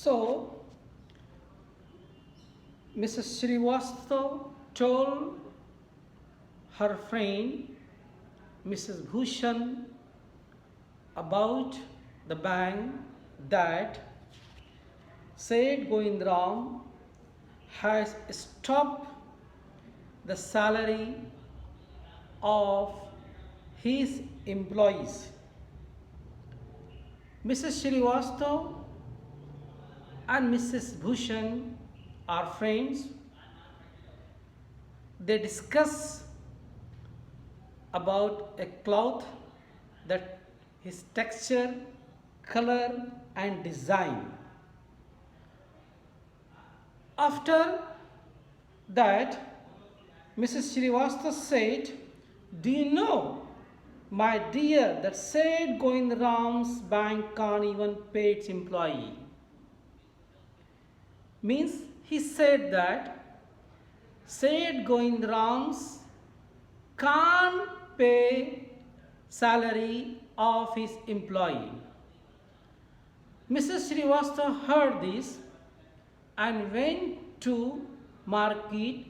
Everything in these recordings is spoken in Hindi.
So, Mrs. Srivastava told her friend Mrs. Bhushan about the bank that Seth Govindaram has stopped the salary of his employees. Mrs. Srivastava and Mrs. Bhushan are friends. They discuss about a cloth, that his texture, color and design. After that, Mrs. Srivastava said, "Do you know, my dear, that Seth Govindaram's bank can't even pay its employee?" Means he said that Seth Govindaram's can't pay salary of his employee. Mrs. Srivastava heard this and went to market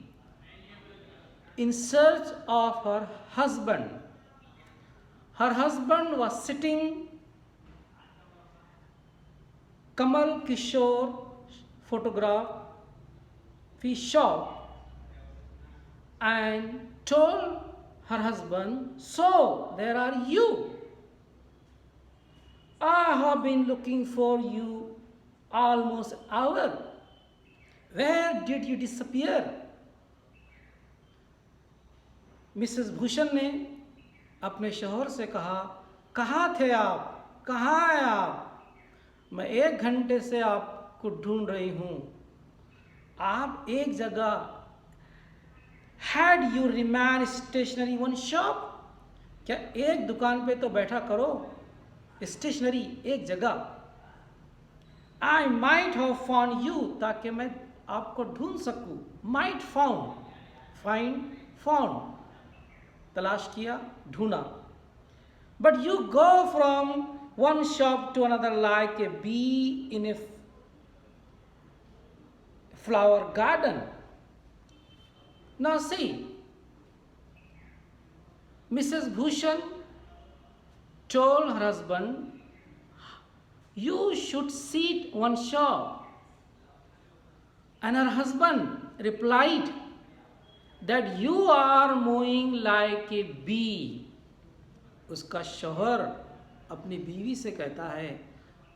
in search of her husband. Her husband was sitting Kamal Kishore photography shop and told her husband, "So there are you. I have been looking for you almost an hour. Where did you disappear?" Mrs Bhushan ने अपने शौहर से कहा, "कहाँ थे आप? कहाँ हैं आप? मैं 1 घंटे से आपको ढूंढ रही हूँ। आप एक जगह Had you remained stationary one shop? क्या एक दुकान पे तो बैठा करो, स्टेशनरी एक जगह। I might have found you, ताकि मैं आपको ढूंढ सकूं। Might found, find, found, तलाश किया, ढूंढा। But you go from one shop to another like a bee in a flower garden. Now see, Mrs. Bhushan told her husband, "You should sit one shop." And her husband replied that you are moving like a bee. उसका शौहर अपनी बीवी से कहता है,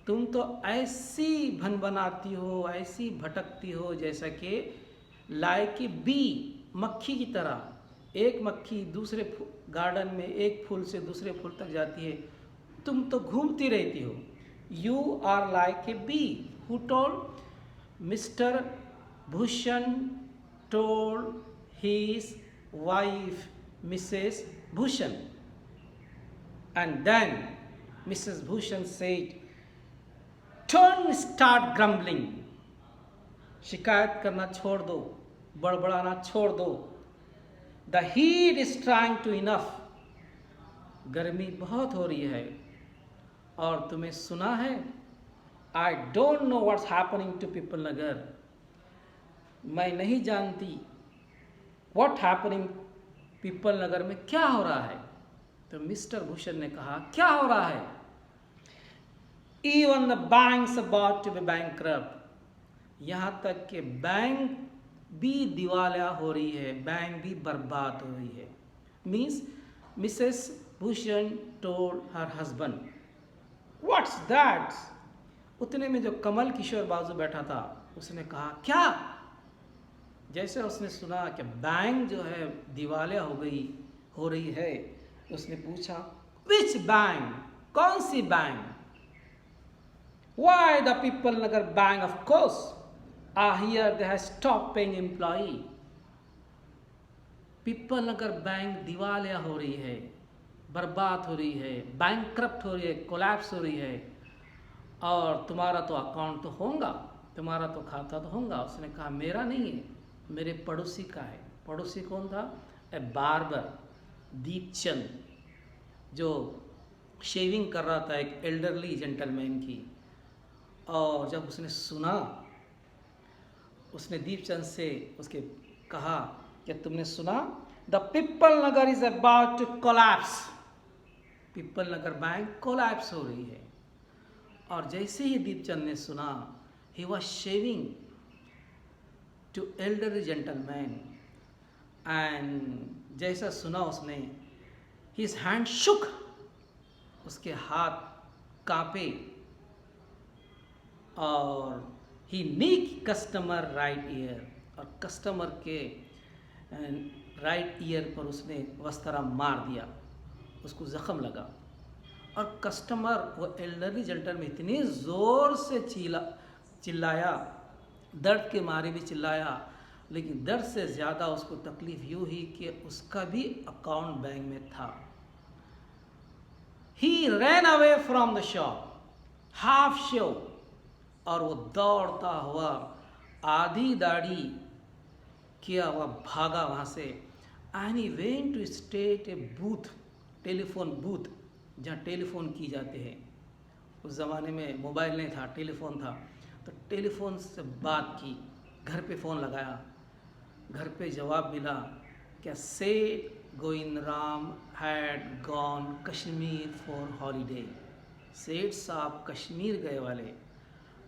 तुम तो ऐसी भन बनाती हो, ऐसी भटकती हो जैसा कि लाइक ए बी, मक्खी की तरह। एक मक्खी दूसरे गार्डन में एक फूल से दूसरे फूल तक जाती है, तुम तो घूमती रहती हो। You are like a bee. Who told? Mister Bhushan told his wife Mrs. Bhushan. And then Mrs. Bhushan said, "Don't start grumbling." शिकायत करना छोड़ दो, बड़बड़ाना छोड़ दो। The heat is trying to enough. गर्मी बहुत हो रही है। और तुम्हें सुना है, I don't know what's happening to Pipal Nagar. मैं नहीं जानती What happening पीपल नगर में क्या हो रहा है। तो मिस्टर भूषण ने कहा, क्या हो रहा है? Even the banks about to be bankrupt. यहाँ तक कि बैंक भी दिवालिया हो रही है, बैंक भी बर्बाद हो रही है। Means Mrs. Bhushan told her husband, "What's that?" उतने में जो कमल किशोर बाजू बैठा था, उसने कहा, क्या? जैसे उसने सुना कि बैंक जो है दिवालिया हो रही है, उसने पूछा, "Which bank? कौन सी bank?" "Why, the Pipal Nagar Bank, of course. Here they have stopped paying employee." People Nagar bank दिवालिया हो रही है, बर्बाद हो रही है, बैंकक्रप्ट हो रही है, कोलैप्स हो रही है, और तुम्हारा तो अकाउंट तो होगा, तुम्हारा तो खाता तो होगा। उसने कहा, मेरा नहीं है, मेरे पड़ोसी का है। पड़ोसी कौन था? ए बार्बर, दीपचंद, जो शेविंग कर रहा था एक एल्डरली जेंटलमैन की। और जब उसने सुना, उसने दीपचंद से उसके कहा कि तुमने सुना, the Pippal Nagar is about to collapse, Pippal Nagar bank collapse हो रही है। और जैसे ही दीपचंद ने सुना, he was shaving two elderly gentleman, and जैसा सुना उसने, हिज हैंड शुक, उसके हाथ कांपे, और ही नीक कस्टमर राइट ईयर, और कस्टमर के राइट ईयर पर उसने वस्त्रा मार दिया, उसको जख्म लगा। और कस्टमर, वो एल्डरली जेंटलमैन इतनी ज़ोर से चिल्लाया, दर्द के मारे भी चिल्लाया, लेकिन दर्द से ज़्यादा उसको तकलीफ़ यूँ हुई कि उसका भी अकाउंट बैंक में था। He ran away from the shop half show, और वो दौड़ता हुआ आधी दाढ़ी किया हुआ भागा वहाँ से। And he went to state a booth, telephone booth, जहाँ टेलीफोन की जाते हैं। उस ज़माने में मोबाइल नहीं था, टेलीफोन था, तो टेलीफोन से बात की, घर पे फ़ोन लगाया, घर पे जवाब मिला क्या सेठ Govindram had gone Kashmir for holiday, सेठ साहब कश्मीर गए वाले।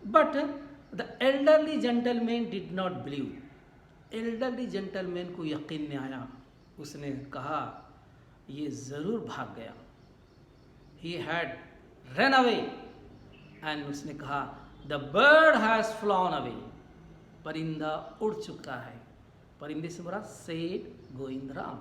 But the elderly gentleman did not believe, elderly gentleman को यकीन नहीं आया, उसने कहा ये ज़रूर भाग गया। He had run away, and उसने कहा the bird has flown away, परिंदा उड़ चुका है। परिंदे से बोला Seth Govindram.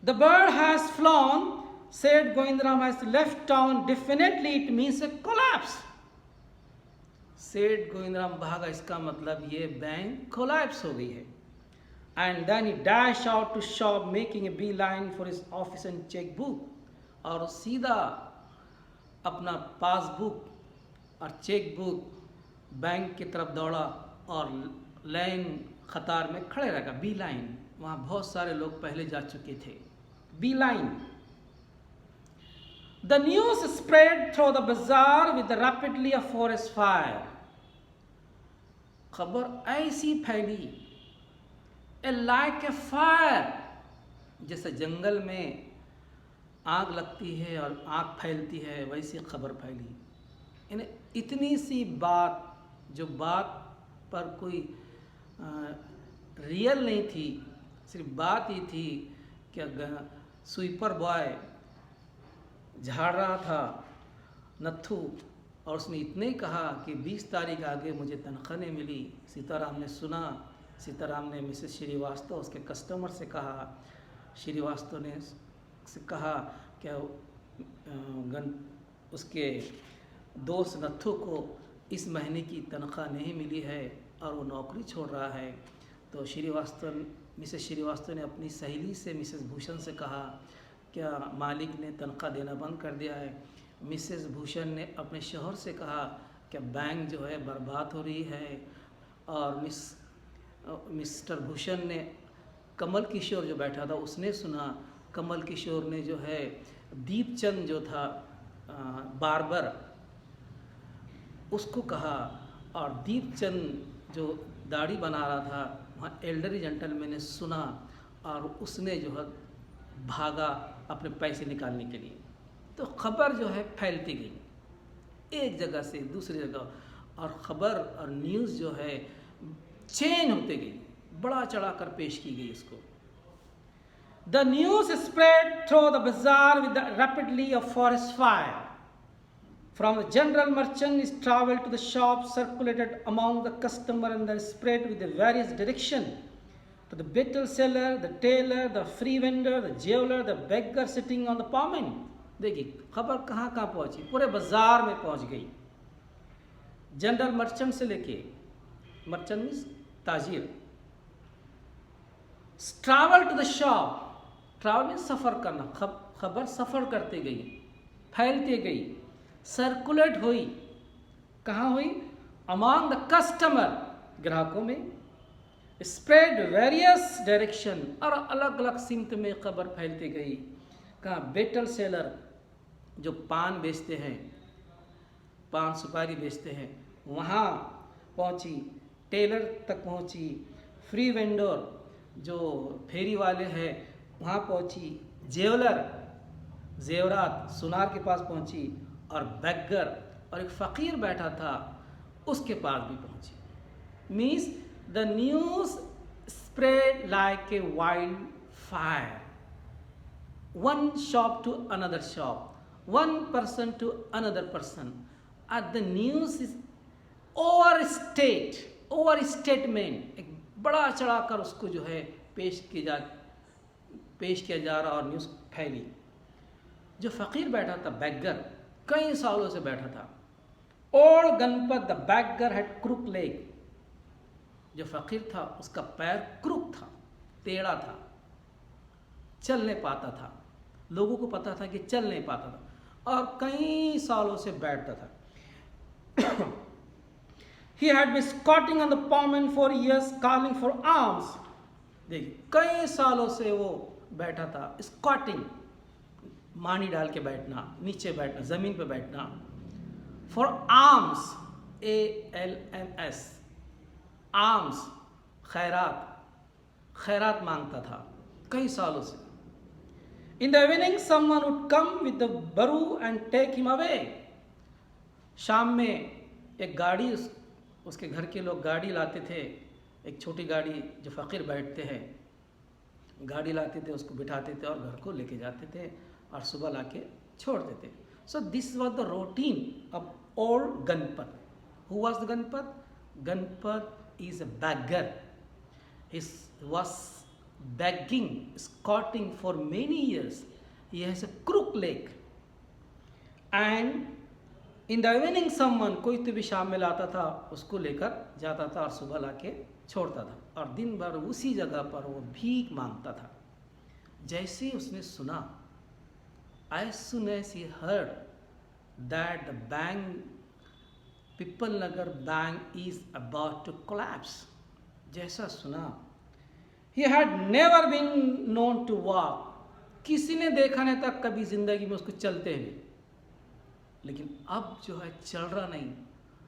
The bird has flown, Seth Govindram has left town, definitely it means a collapse. Seth Govindram भागा, इसका मतलब ये बैंक कोलैप्स हो गई है। And then he dashed out to shop, making a beeline for his office and checkbook. और सीधा अपना पासबुक और चेकबुक बैंक की तरफ दौड़ा और लाइन कतार में खड़े रहेगा, बी लाइन। वहाँ बहुत सारे लोग पहले जा चुके थे, beeline. The news spread through the bazaar with rapidly a forest fire. खबर ऐसी फैली, लाइक ए फायर, जैसे जंगल में आग लगती है और आग फैलती है, वैसी खबर फैली। इन्हें इतनी सी बात, जो बात पर कोई रियल नहीं थी, सिर्फ बात ही थी कि स्वीपर बॉय झाड़ रहा था नत्थू, और उसने इतने ही कहा कि 20 तारीख आगे मुझे तनख्वाह नहीं मिली। सीताराम ने सुना, सीताराम ने मिसेस श्रीवास्तव उसके कस्टमर से कहा, श्रीवास्तव ने से कहा क्या उसके दोस्त नत्थू को इस महीने की तनख्वाह नहीं मिली है और वो नौकरी छोड़ रहा है। तो मिसेस श्रीवास्तव ने अपनी सहेली से मिसेस भूषण से कहा क्या मालिक ने तनख्वाह देना बंद कर दिया है। मिसेस भूषण ने अपने शौहर से कहा क्या बैंक जो है बर्बाद हो रही है। और मिस्टर भूषण ने, कमल किशोर जो बैठा था उसने सुना, कमल किशोर ने जो है दीपचंद जो था बार्बर उसको कहा, और दीपचंद जो दाढ़ी बना रहा था वहाँ एल्डरी जेंटलमैन ने सुना और उसने जो है भागा अपने पैसे निकालने के लिए। तो खबर जो है फैलती गई एक जगह से दूसरी जगह, और ख़बर और न्यूज़ जो है चेंज होते गई, बड़ा चढ़ा कर पेश की गई इसको। The news spread through the bazaar with rapidly a forest fire from the general merchant is travel to the shop, circulated among the customer and the spread with the various direction to the betel seller, the tailor, the free vendor, the jeweler, the beggar sitting on the pavement. देखिए खबर कहाँ कहाँ पहुँची, पूरे बाजार में पहुँच गई। जनरल मर्चेंट से लेके, मर्चेंट मीन्स ताजिर, travel to the shop, travel means सफ़र करना, खबर सफ़र करते गई, फैलती गई, सर्कुलेट हुई, कहाँ हुई, अमॉन्ग द कस्टमर, ग्राहकों में, स्प्रेड वेरियस डायरेक्शन, और अलग अलग सिमत में खबर फैलती गई। कहाँ बेटल सेलर, जो पान बेचते हैं, पान सुपारी बेचते हैं, वहाँ पहुँची, टेलर तक पहुँची, फ्री वेंडर जो फेरी वाले हैं वहाँ पहुँची, जेवलर जेवरात सुनार के पास पहुँची, और बेगर और एक फ़कीर बैठा था उसके पास भी पहुँची। Means the news spread like a wild fire, one shop to another shop, one person to another person. And the news is overstatement, एक बड़ा चढ़ाकर उसको जो है पेश किया जा रहा और न्यूज़ फैली। जो फ़कीर बैठा था, बैगर, कई सालों से बैठा था। Old Ganpat the bagger had crook leg, जो फ़कीर था उसका पैर क्रूक था, टेढ़ा था, चल नहीं पाता था, लोगों को पता था कि चल नहीं पाता था और कई सालों से बैठता था। He had been squatting on the pavement for years calling for alms. देखिए कई सालों से वो बैठा था, स्क्वाटिंग, मानी डाल के बैठना, नीचे बैठना, ज़मीन पे बैठना, फॉर आर्म्स, ALMS, आर्म्स, खैरात मांगता था कई सालों से। In the evening, someone would come with the baru and take him away. शाम में एक गाड़ी, उसके घर के लोग गाड़ी लाते थे, एक छोटी गाड़ी जो फ़कीर बैठते हैं, गाड़ी लाते थे, उसको बिठाते थे और घर को लेके जाते थे और सुबह लाके छोड़ देते। So this was the routine of old Ganpat. Who was the Ganpat? Ganpat is a beggar. He was begging, squatting for many years. He has a crook leg. And in the evening someone, कोई तो भी शाम में लाता था, उसको लेकर जाता था और सुबह लाके छोड़ता था और दिन भर उसी जगह पर वो भीख मांगता था। जैसे ही उसने सुना, as soon as he heard that the bank, Pipal Nagar bank is about to collapse, जैसा सुना, he had never been known to walk, किसी ने देखा नहीं था कभी जिंदगी में उसको चलते हुए, लेकिन अब जो है चल रहा नहीं,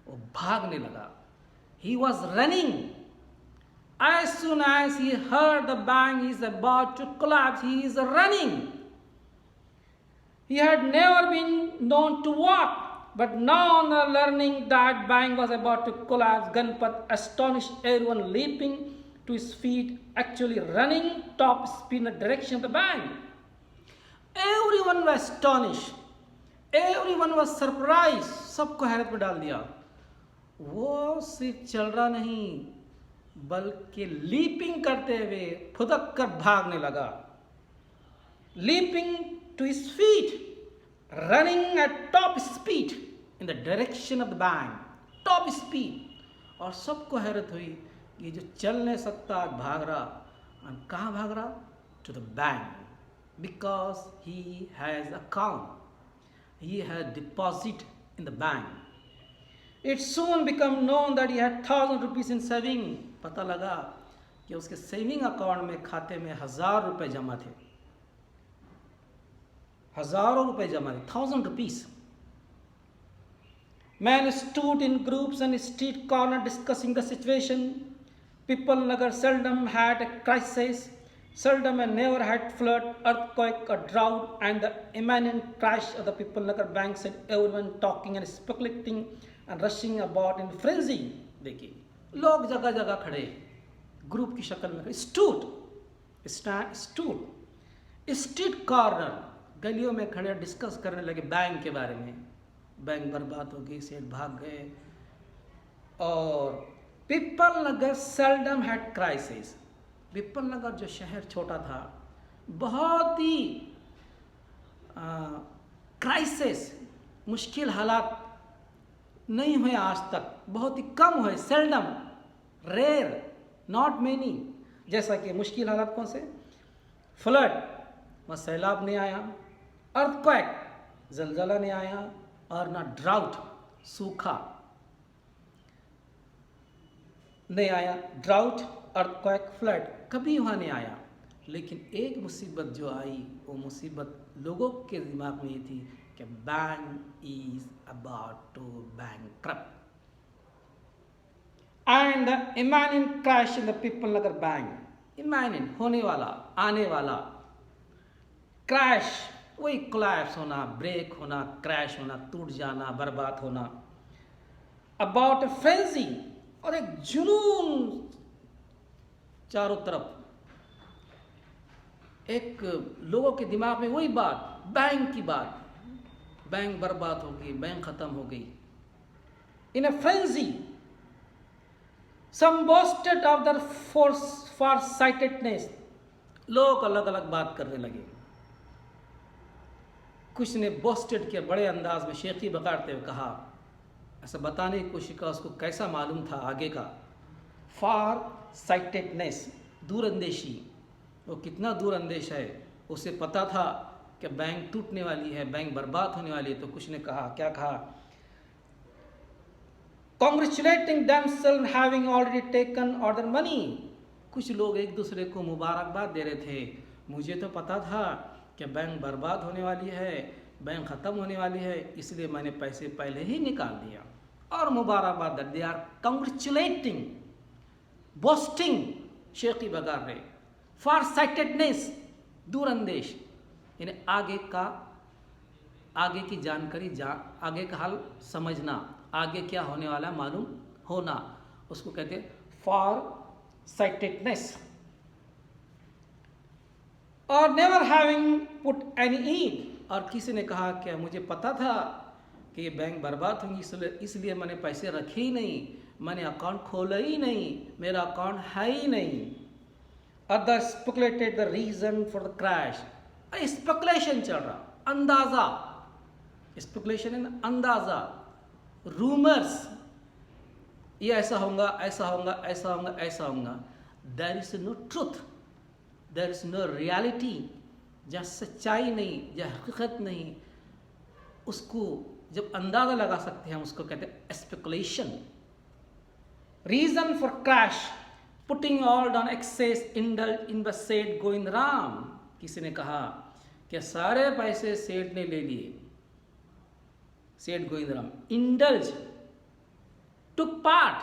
वो भागने लगा। He was running. As soon as he heard the bank is about to collapse, he is running. He had never been known to walk, but now on the learning that bank was about to collapse, Ganpat astonished everyone, leaping to his feet, actually running top speed in the direction of the bank. Everyone was astonished. Everyone was surprised. सबको हैरत में डाल दिया। वो सिर्फ चल रहा नहीं बल्कि लीपिंग करते हुए फुदक कर भागने लगा। Leaping to his feet, running at top speed in the direction of the bank. Top speed. और सबको हैरत हुई कि जो चल नहीं सकता भाग रहा, और कहाँ भाग रहा? To the bank, because he has account. He had deposit in the bank. It soon became known that he had 1,000 rupees in saving. पता लगा कि उसके सेविंग अकाउंट में, खाते में 1,000 रुपए जमा थे, हजारों रुपए जमा थे, 1,000 rupees. Men stood in groups and street corner discussing the situation. Pipal Nagar seldom had a crisis, seldom and never had flood, earthquake or drought, and the imminent crash of the Pipal Nagar bank set everyone talking and speculating and rushing about in frenzy. देखिए लोग जगह जगह खड़े, ग्रुप की शक्ल में, स्टूड स्ट्रीट कॉर्नर, गलियों में खड़े डिस्कस करने लगे बैंक के बारे में। बैंक बर्बाद हो गई, सेठ भाग गए। और पिपल नगर सेल्डम हैड क्राइसिस। पिपल नगर जो शहर छोटा था, बहुत ही क्राइसिस, मुश्किल हालात नहीं हुए आज तक, बहुत ही कम हुए, सेल्डम, रेयर, नॉट मेनी। जैसा कि मुश्किल हालात कौन से? फ्लड, वहाँ सैलाब नहीं आया, अर्थक्वेक, जलजला नहीं आया, और ना ड्राउट, सूखा नहीं आया। ड्राउट, अर्थक्वेक, फ्लड कभी वहाँ नहीं आया। लेकिन एक मुसीबत जो आई, वो मुसीबत लोगों के दिमाग में ये थी कि bank is about to bankrupt and the imminent crash in the Peepal Nagar bank. Imminent होने वाला, आने वाला क्रैश, वही कोलैप्स होना, ब्रेक होना, क्रैश होना, टूट जाना, बर्बाद होना। अबाउट अ फ्रेंजी, और एक जुनून चारों तरफ, एक लोगों के दिमाग में वही बात, बैंक की बात, बैंक बर्बाद हो गई, बैंक खत्म हो गई। In a frenzy some boasted of the foresightedness, लोग अलग अलग बात करने लगे। कुछ ने बोस्टेड किया, बड़े अंदाज में शेखी बकारते हुए कहा, ऐसा बताने की कोशिश का, उसको कैसा मालूम था आगे का। फार साइटेडनेस, दूरअंदेशी, वो कितना दूरअंदेश है, उसे पता था कि बैंक टूटने वाली है, बैंक बर्बाद होने वाली है। तो कुछ ने कहा, क्या कहा, congratulating themselves having already taken all their money. कुछ लोग एक दूसरे को मुबारकबाद दे रहे थे, मुझे तो पता था कि बैंक बर्बाद होने वाली है, बैंक ख़त्म होने वाली है, इसलिए मैंने पैसे पहले ही निकाल दिया। और मुबारकबाद, दे आर कॉन्ग्रेचुलेटिंग, बोस्टिंग, शेखी बगार रहे, फार साइटेडनेस, दूरअंदेश, यानी आगे की जानकारी, आगे का हाल समझना, आगे क्या होने वाला मालूम होना, उसको कहते हैं फार साइटेडनेस। और नेवर हैविंग पुट एनी ईड, और किसी ने कहा कि मुझे पता था कि ये बैंक बर्बाद होंगी, इसलिए मैंने पैसे रखे ही नहीं, मैंने अकाउंट खोला ही नहीं, मेरा अकाउंट है ही नहीं। Others speculated the reason for the crash. Speculation चल रहा, अंदाजा, स्पेकुलेशन है ना, अंदाजा, रूमर्स, ये ऐसा होगा, ऐसा होगा, ऐसा होगा, ऐसा होगा। There is no truth, there is no reality, जहाँ सच्चाई नहीं, जहाँ हकीकत नहीं, उसको जब अंदाजा लगा सकते हैं, उसको कहते हैं speculation. Reason for crash, putting all down excess indulge in the Seth Govindram. किसी ने कहा कि सारे पैसे सेठ ने ले लिए, सेठ गोविंदराम, इंडल्ज, टुक पार्ट,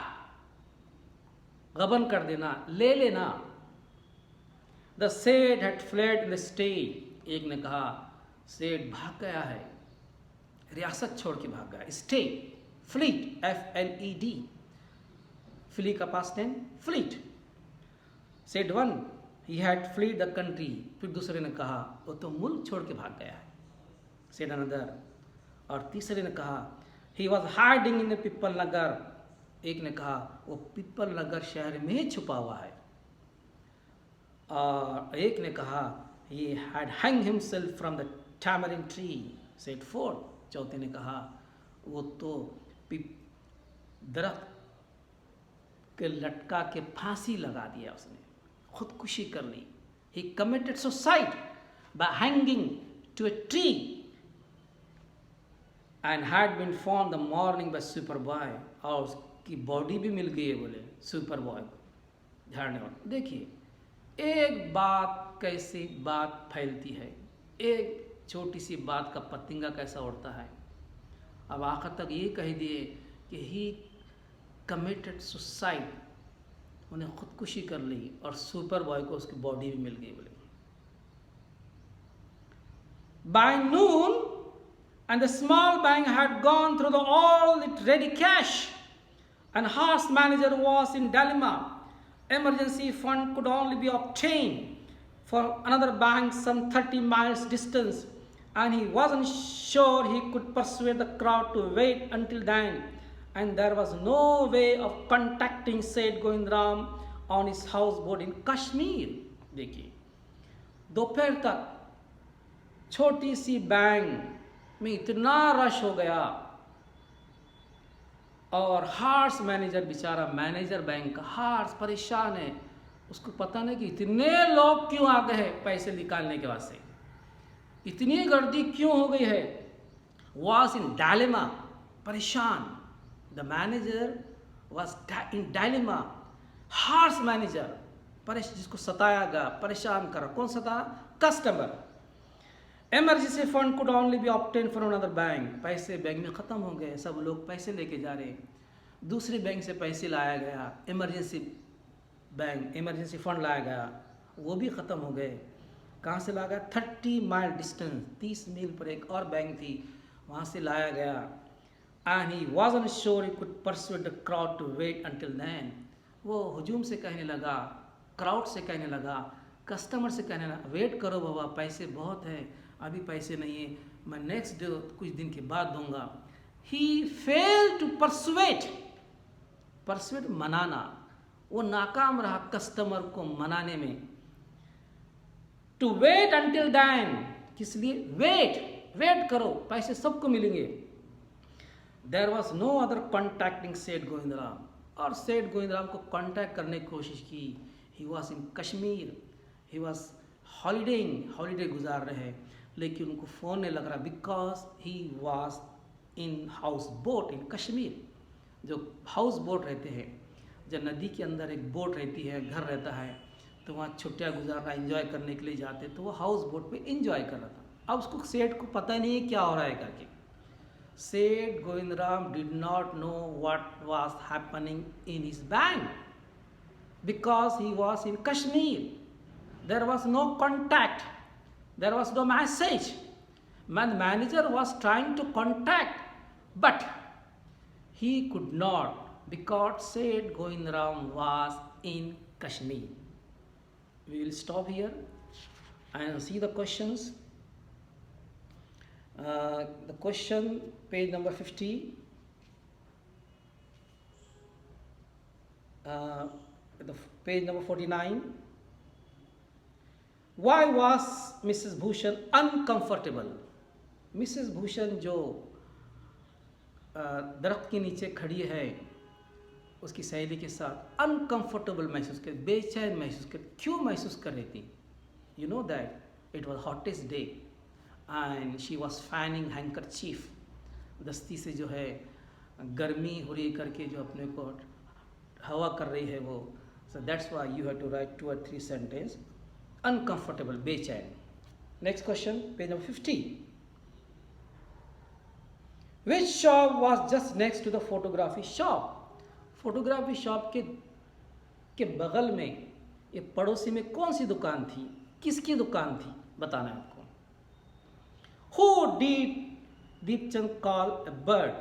गबन कर देना, ले लेना। द सेठ had fled in the state, एक ने कहा सेठ भाग गया है, रियासत छोड़ के भाग गया। स्टेट, फ्लीट, FLED, फ्ली का past tense fled. Said one, he had fled the country, फिर दूसरे ने कहा वो तो मुल्क छोड़ के भाग गया है। सेड अनदर, और तीसरे ने कहा he was hiding in the Peepal Nagar, एक ने कहा वो पिपल नगर शहर में ही छुपा हुआ है। और एक ने कहा he had hang himself from the tamarind tree. Said four, चौथे ने कहा वो तो दरख्त के लटका के फांसी लगा दिया, उसने खुदकुशी कर ली। He committed suicide by hanging to a tree and had been found the morning by sweeper boy, और उसकी बॉडी भी मिल गई है, बोले सुपर बॉय को झाड़ने वाला। देखिए एक बात कैसी बात फैलती है, एक छोटी सी बात का पतंगा कैसा उड़ता है। अब आखिर तक ये कह दिए कि ही कमिटेड सुसाइड, उन्हें खुदकुशी कर ली, और सुपर बॉय को उसकी बॉडी भी मिल गई, बोले। By noon and the small bank had gone through the all it ready cash and house manager was in dilemma. Emergency fund could only be obtained for another bank some 30 miles distance, and he wasn't sure he could persuade the crowd to wait until then. And there was no way of contacting Said Govindram on his houseboat in Kashmir. देखिए दोपहर तक छोटी सी बैंक में इतना रश हो गया, और हार्स मैनेजर, बेचारा मैनेजर बैंक का हार्स परेशान है, उसको पता नहीं कि इतने लोग क्यों आ गए हैं पैसे निकालने के वास्ते, इतनी गर्दी क्यों हो गई है। वॉज इन डायलेमा, परेशान। The manager was in dilemma, harassed manager, जिसको सताया गया, परेशान करा। कौन सताया? Customer. Emergency fund could only be obtain from another bank, पैसे बैंक में ख़त्म हो गए, सब लोग पैसे लेके जा रहे, दूसरे बैंक से पैसे लाया गया, इमरजेंसी फंड लाया गया, वो भी ख़त्म हो गए। कहाँ से लाया गया? 30 माइल डिस्टेंस, 30 मील पर एक और बैंक थी, वहाँ से लाया गया। And he wasn't sure he could persuade the crowd to wait until then। वो हुजूम से कहने लगा, क्राउड से कहने लगा, कस्टमर से कहने लगा, वेट करो बाबा, पैसे बहुत है, अभी पैसे नहीं है, मैं नेक्स्ट डे कुछ दिन के बाद दूंगा। ही फेल टू परसुएट मनाना, वो नाकाम रहा कस्टमर को मनाने में। टू वेट अंटिल देन, किस लिए? वेट करो, पैसे सबको मिलेंगे। There was no other contacting Seth Govindram, और सेठ गोविंदराम को कॉन्टैक्ट करने की कोशिश की। ही was in Kashmir, he was holiday गुजार रहे हैं, लेकिन उनको फ़ोन नहीं लग रहा, because he was in house boat in Kashmir. जो हाउस बोट रहते हैं, जब नदी के अंदर एक बोट रहती है, घर रहता है, तो वहाँ छुट्टियाँ गुजारना, एंजॉय करने के लिए जाते, तो वो हाउस बोट पे एंजॉय कर रहा था। अब उसको सेठ को पता नहीं है क्या हो रहा है करके। Seth Govindram did not know what was happening in his bank, because he was in Kashmir. There was no contact, there was no message. Man manager was trying to contact, but he could not, because Seth Govindaram was in Kashmir. We will stop here and see the questions. The question, page number 50. Page number 49. Why was Mrs. Bhushan uncomfortable? Mrs Bhushan जो दरख्त के नीचे खड़ी है, उसकी सहेली के साथ अनकंफर्टेबल महसूस कर, बेचैन महसूस कर, क्यों महसूस कर रही थी? You know that it was hottest day and she was fanning handkerchief, दस्ती से जो है गर्मी हो रही करके जो अपने को हवा कर रही है वो। So that's why you have to write 2 or 3 sentence. Uncomfortable, बेचैन। Next question, page number 50। Which shop was just next to the photography shop? Photography shop के बगल में, ये पड़ोसी में कौन सी दुकान थी? किसकी दुकान थी? बताना है आपको। Who did Deepchand call a bird?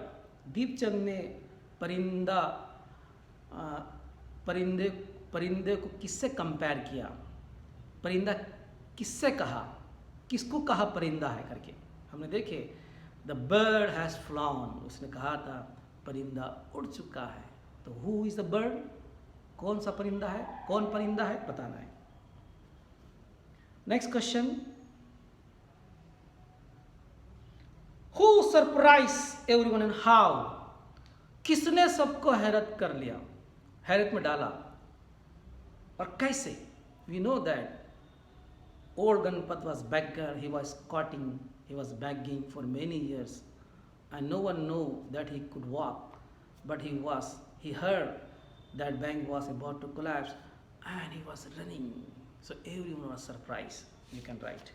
Deepchand ने परिंदे को किससे कंपेयर किया? परिंदा किससे कहा? किसको कहा परिंदा है करके? हमने देखे The bird has flown, उसने कहा था परिंदा उड़ चुका है। तो who is the bird? कौन सा परिंदा है? कौन परिंदा है? बताना है। Next question, who surprised everyone and how? किसने सबको हैरत कर लिया, हैरत में डाला, और कैसे? We know that old Ganpat was beggar, he was squatting, he was begging for many years, and no one knew that he could walk, but he heard that bank was about to collapse, and he was running. So everyone was surprised. You can write.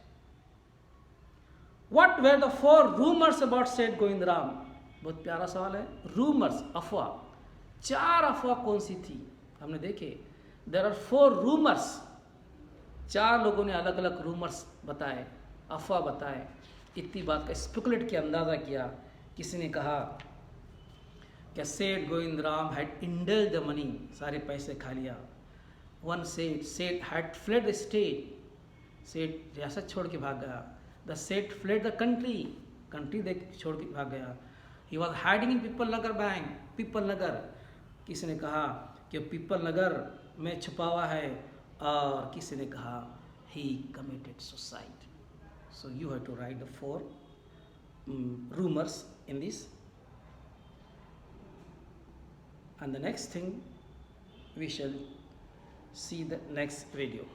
What were the 4 rumors about Seth Govindaram? बहुत प्यारा सवाल है। रूमर्स, अफवाह, 4 अफवाह कौन सी थी? हमने देखे देयर आर 4 रूमर्स, 4 लोगों ने अलग अलग रूमर्स बताए, अफवाह बताए, इतनी बात का स्पेकुलेट किया, अंदाज़ा किया। किसी ने कहा कि सेठ गोविंदराम हैड इंडल्ड द मनी, सारे पैसे खा लिया। वन सेठ हैड फ्लेड द स्टेट, सेठ रियासत छोड़ के भाग गया। द सेठ फ्लेड द कंट्री देख छोड़ के भाग गया। He was hiding in Peepal Nagar bank, Peepal Nagar, किसी ने कहा कि पीपल नगर में छुपा हुआ है, और किसी ने कहा he committed suicide. So you have to write the 4 rumors in this. And the next thing, we shall see the next video.